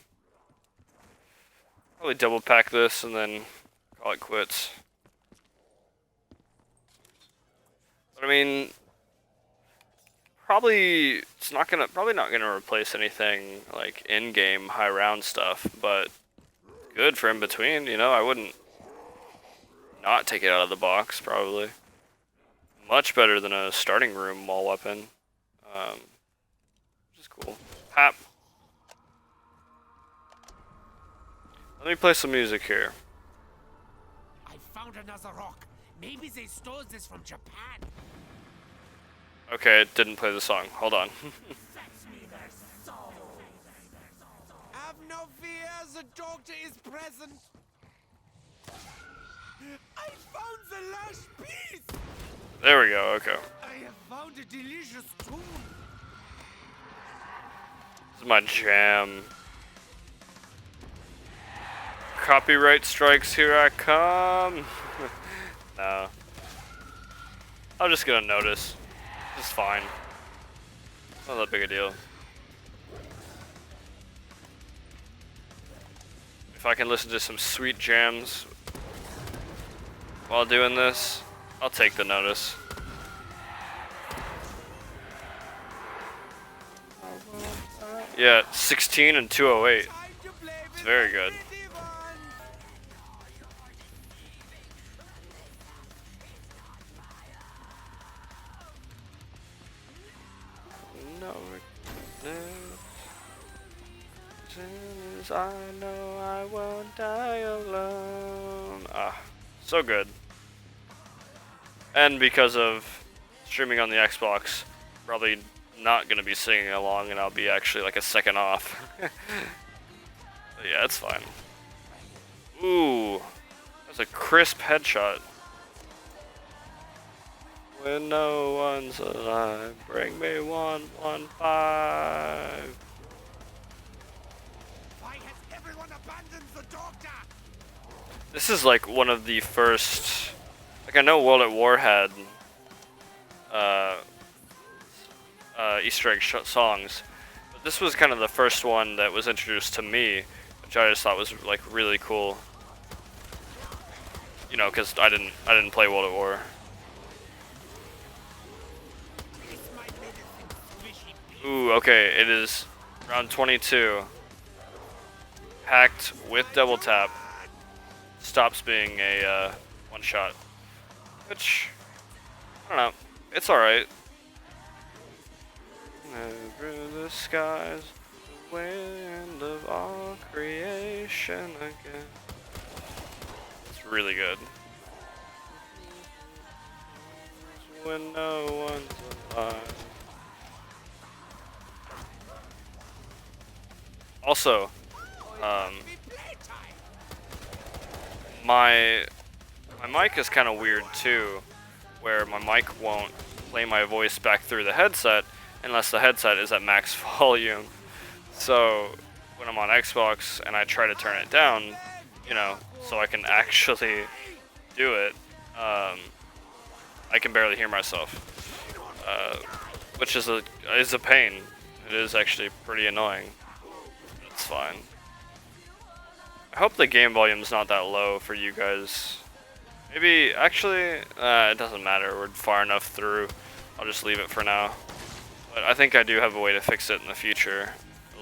Probably double pack this and then call it quits. But I mean... probably not gonna replace anything like in-game high round stuff, but good for in between, you know. I wouldn't not take it out of the box, probably. Much better than a starting room wall weapon. Which is cool. Pap. Let me play some music here.
I found another rock. Maybe they stole this from Japan.
Okay, it didn't play the song. Hold on.
Have no fear, the doctor is present. I found the last piece.
There we go, okay.
I have found a delicious tune.
This is my jam. Copyright strikes, here I come. No. I'm just gonna notice. It's fine. Not that big a deal. If I can listen to some sweet jams while doing this, I'll take the notice. Yeah, 16 and 208. It's very good. I know I won't die alone. Ah, so good. And because of streaming on the Xbox, probably not gonna be singing along, and I'll be actually like a second off. But yeah, it's fine. Ooh, that's a crisp headshot. When no one's alive, bring me 115.
Why has everyone abandoned the doctor?
This is like one of the first, like I know World at War had Easter egg songs. But this was kind of the first one that was introduced to me, which I just thought was like really cool. You know, because I didn't play World at War. Ooh, okay, it is round 22. Hacked with double tap. Stops being a one shot. Which, I don't know, it's alright. Over the skies, the wind of all creation again. It's really good. When no one's alive. Also, my mic is kind of weird too, where my mic won't play my voice back through the headset unless the headset is at max volume. So when I'm on Xbox and I try to turn it down, you know, so I can actually do it, I can barely hear myself, which is a pain. It is actually pretty annoying. It's fine. I hope the game volume's not that low for you guys. Maybe, actually, it doesn't matter. We're far enough through. I'll just leave it for now. But I think I do have a way to fix it in the future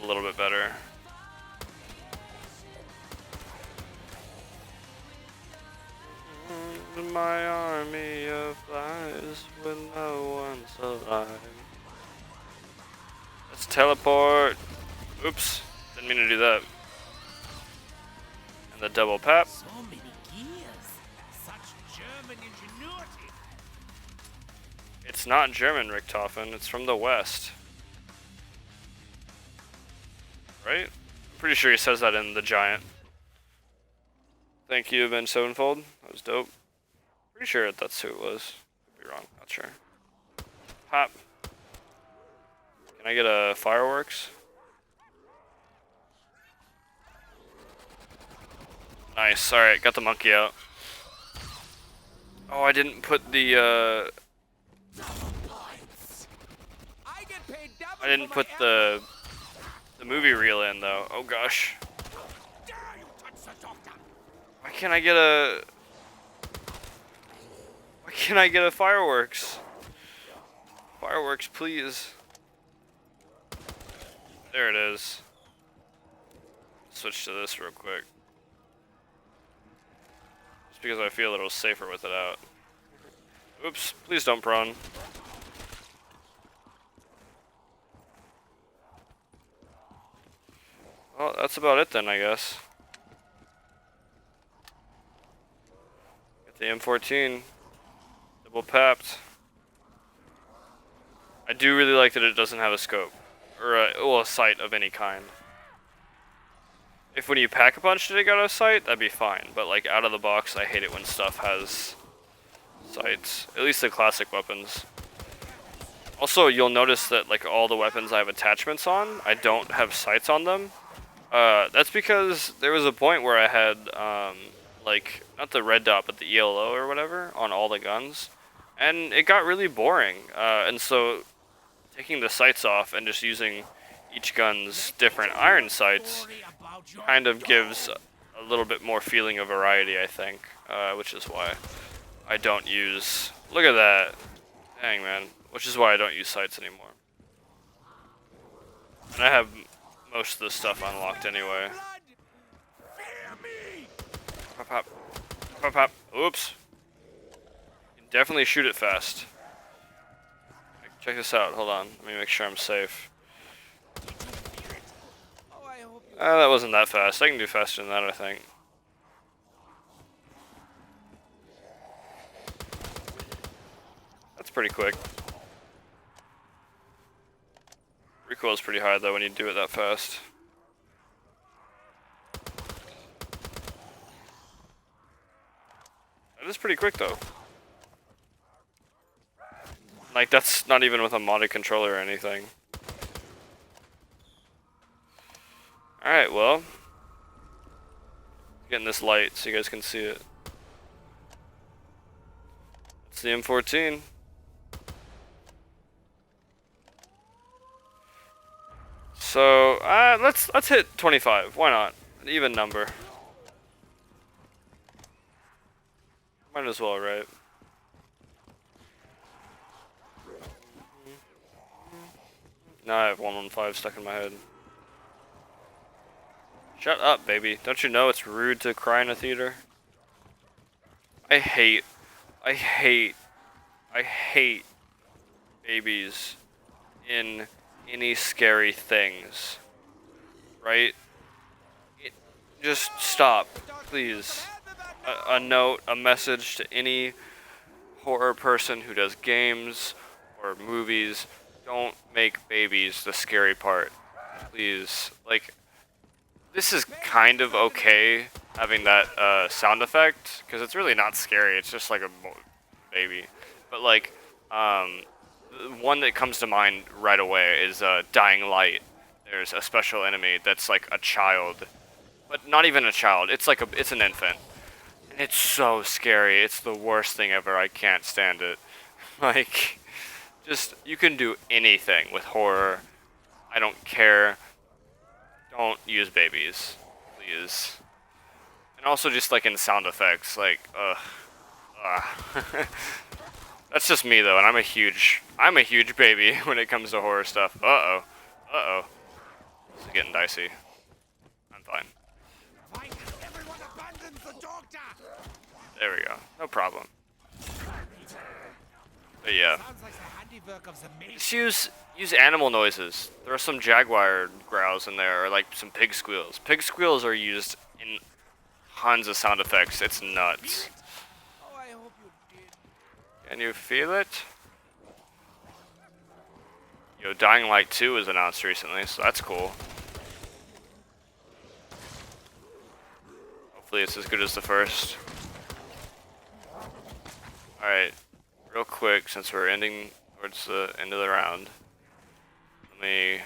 a little bit better. My army of flies when no one's alive. Let's teleport. Oops, didn't mean to do that. And the double pap.
So many gears. Such German ingenuity.
It's not German, Richtofen. It's from the West. Right? Pretty sure he says that in The Giant. Thank you, Ben Sevenfold. That was dope. Pretty sure that's who it was. Could be wrong. Not sure. Pop. Can I get a fireworks? Nice. Alright, got the monkey out. Oh, I didn't put the, I didn't put the movie reel in, though. Oh, gosh. Why can't I get a... Why can't I get a fireworks? Fireworks, please. There it is. Switch to this real quick. Just because I feel a little safer with it out. Oops, please don't prone. Well, that's about it then, I guess. Get the M-14. Double papped. I do really like that it doesn't have a scope. Or a sight of any kind. If when you pack a punch did it got a sight, that'd be fine. But like out of the box, I hate it when stuff has sights. At least the classic weapons. Also, you'll notice that like all the weapons I have attachments on, I don't have sights on them. That's because there was a point where I had like not the red dot but the ELO or whatever on all the guns, and it got really boring. And so taking the sights off and just using each gun's different iron sights kind of gives a little bit more feeling of variety, I think, which is why I don't use... Look at that. Dang, man. Which is why I don't use sights anymore. And I have most of the stuff unlocked anyway. Pop, pop. Pop, pop. Oops. You can definitely shoot it fast. Check this out. Hold on. Let me make sure I'm safe. That wasn't that fast. I can do faster than that, I think. That's pretty quick. Recoil is pretty high though when you do it that fast. That is pretty quick though. Like that's not even with a modded controller or anything. Alright, well. Getting this light so you guys can see it. It's the M-14. So let's hit 25. Why not? An even number. Might as well, right? Now I have 115 stuck in my head. Shut up, baby. Don't you know it's rude to cry in a theater? I hate babies in any scary things. Right? Just stop, please. A note, a message to any horror person who does games or movies. Don't make babies the scary part. Please. Like, this is kind of okay having that sound effect, because it's really not scary. It's just like a baby. But like, one that comes to mind right away is Dying Light. There's a special enemy that's like a child, but not even a child. It's like it's an infant, and it's so scary. It's the worst thing ever. I can't stand it. Like, just you can do anything with horror. I don't care. Don't use babies, please. And also just like in sound effects, like That's just me though, and I'm a huge baby when it comes to horror stuff. This is getting dicey. I'm fine.
Everyone abandons the doctor.
There we go. No problem. But yeah.
Sounds like the handiwork of the mason.
Just use animal noises. There are some jaguar growls in there, or like some pig squeals. Pig squeals are used in tons of sound effects. It's nuts.
Oh, I hope you did.
Can you feel it? Yo, Dying Light 2 was announced recently, so that's cool. Hopefully it's as good as the first. Alright, real quick, since we're ending towards the end of the round, let me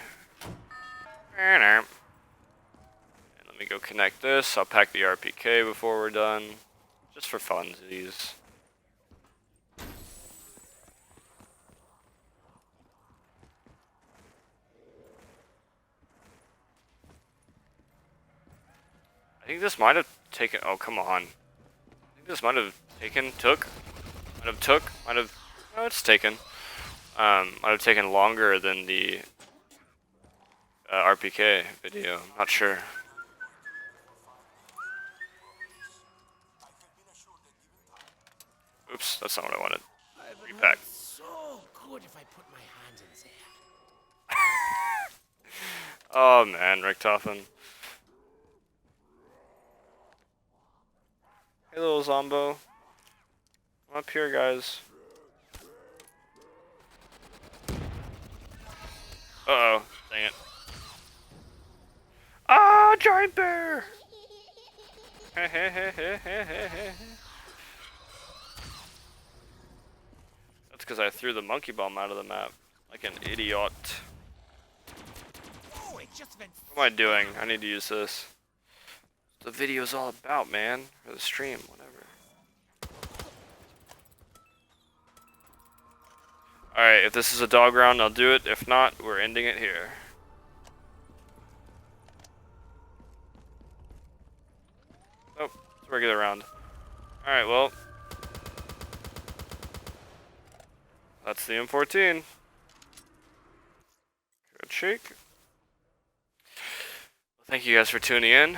go connect this. I'll pack the RPK before we're done, just for funsies. I think this might have taken. Oh, come on. I think this might have taken. No, it's taken. Might have taken longer than the RPK video. Not sure. Oops, that's not what I wanted. Repack.
So good if I put my hand in there.
Oh man, Richtofen. Hey little Zombo. I'm up here, guys. Uh-oh. Dang it. Ah, giant bear! That's because I threw the monkey bomb out of the map. Like an idiot.
Oh, it just went.
What am I doing? I need to use this. The video's all about, man. Or the stream, whatever. Alright, if this is a dog round, I'll do it. If not, we're ending it here. Oh, it's a regular round. Alright, well. That's the M-14. Good shake. Well, thank you guys for tuning in.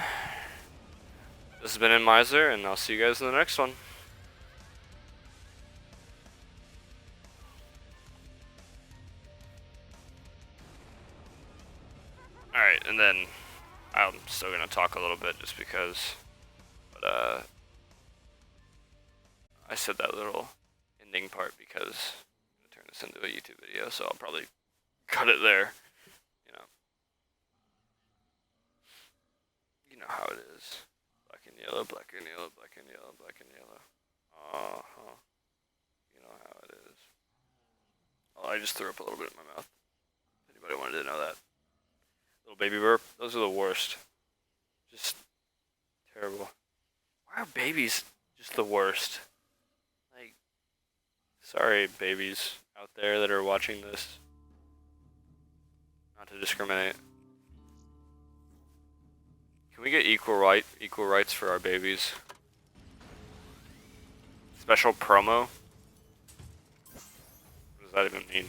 This has been M-Miser, and I'll see you guys in the next one. Alright, and then I'm still gonna talk a little bit just because, but I said that little ending part because I'm gonna turn this into a YouTube video, so I'll probably cut it there. You know how it is. Black and yellow, black and yellow, black and yellow, black and yellow. Uh-huh. You know how it is. Oh, I just threw up a little bit in my mouth. Anybody wanted to know that? Little baby burp. Those are the worst. Just terrible. Why are babies just the worst? Like, sorry, babies out there that are watching this. Not to discriminate. Can we get equal rights for our babies? Special promo? What does that even mean?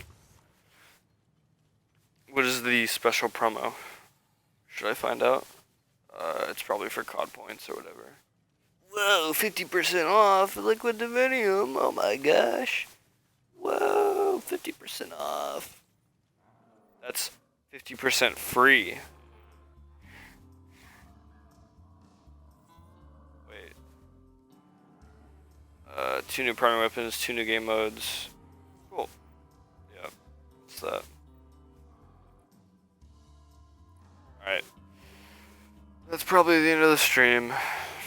What is the special promo? Should I find out? It's probably for COD points or whatever. Whoa, 50% off Liquid Divinium. Oh my gosh. Whoa, 50% off. That's 50% free. Wait. 2 new primary weapons, 2 new game modes. Cool. Yeah, what's that? Alright. That's probably the end of the stream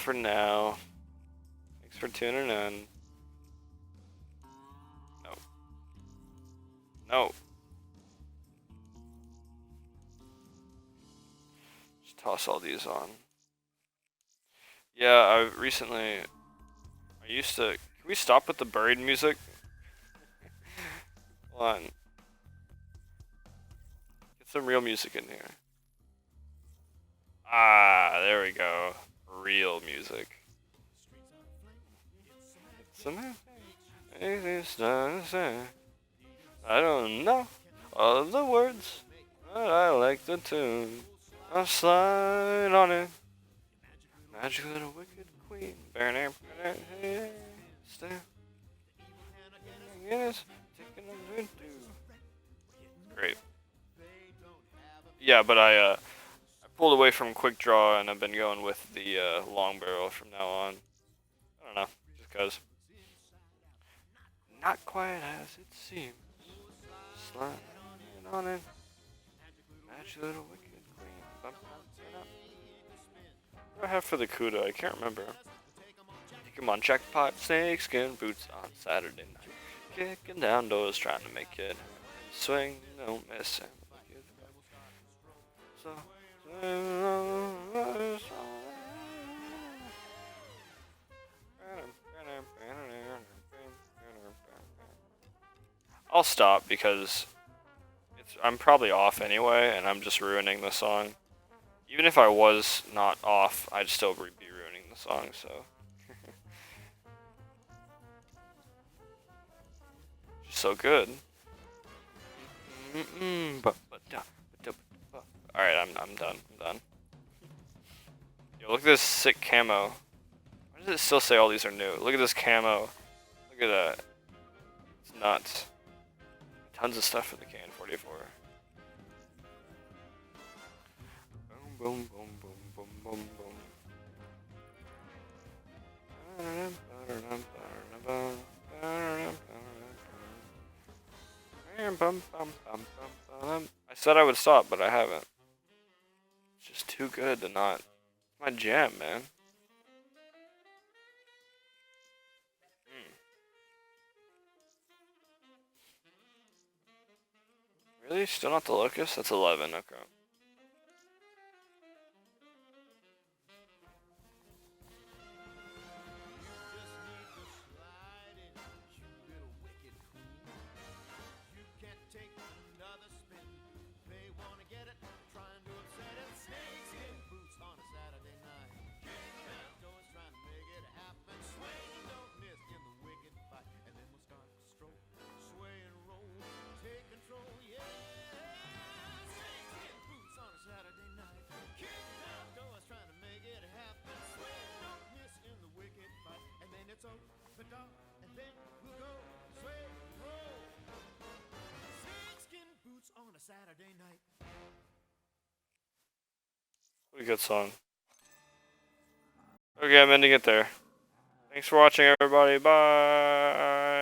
for now. Thanks for tuning in. No. No. Just toss all these on. Yeah, I used to, can we stop with the buried music? Hold on. Get some real music in here. Ah, there we go. Real music. I don't know all of the words, but I like the tune. I'll slide on it. Magic little wicked queen. Great. Yeah, but I pulled away from quick draw and I've been going with the long barrel from now on. I don't know, just cause. Not quite as it seems. Slide on it. Magic little wicked queen. What do I have for the Kuda? I can't remember. Take him on jackpot, snakeskin boots on Saturday night. Kicking down doors, trying to make it swing, don't miss it. So, I'll stop because I'm probably off anyway, and I'm just ruining the song. Even if I was not off, I'd still be ruining the song, so. Just so good. Alright, I'm done. Yo, look at this sick camo. Why does it still say all these are new? Look at this camo. Look at that. It's nuts. Tons of stuff for the KN-44. Boom, boom, boom, boom, boom, boom, boom. I said I would stop, but I haven't. It's just too good to not. It's my jam, man. Really? Still not the locust? That's 11, okay. What a good song. Okay, I'm ending it there. Thanks for watching, everybody. Bye.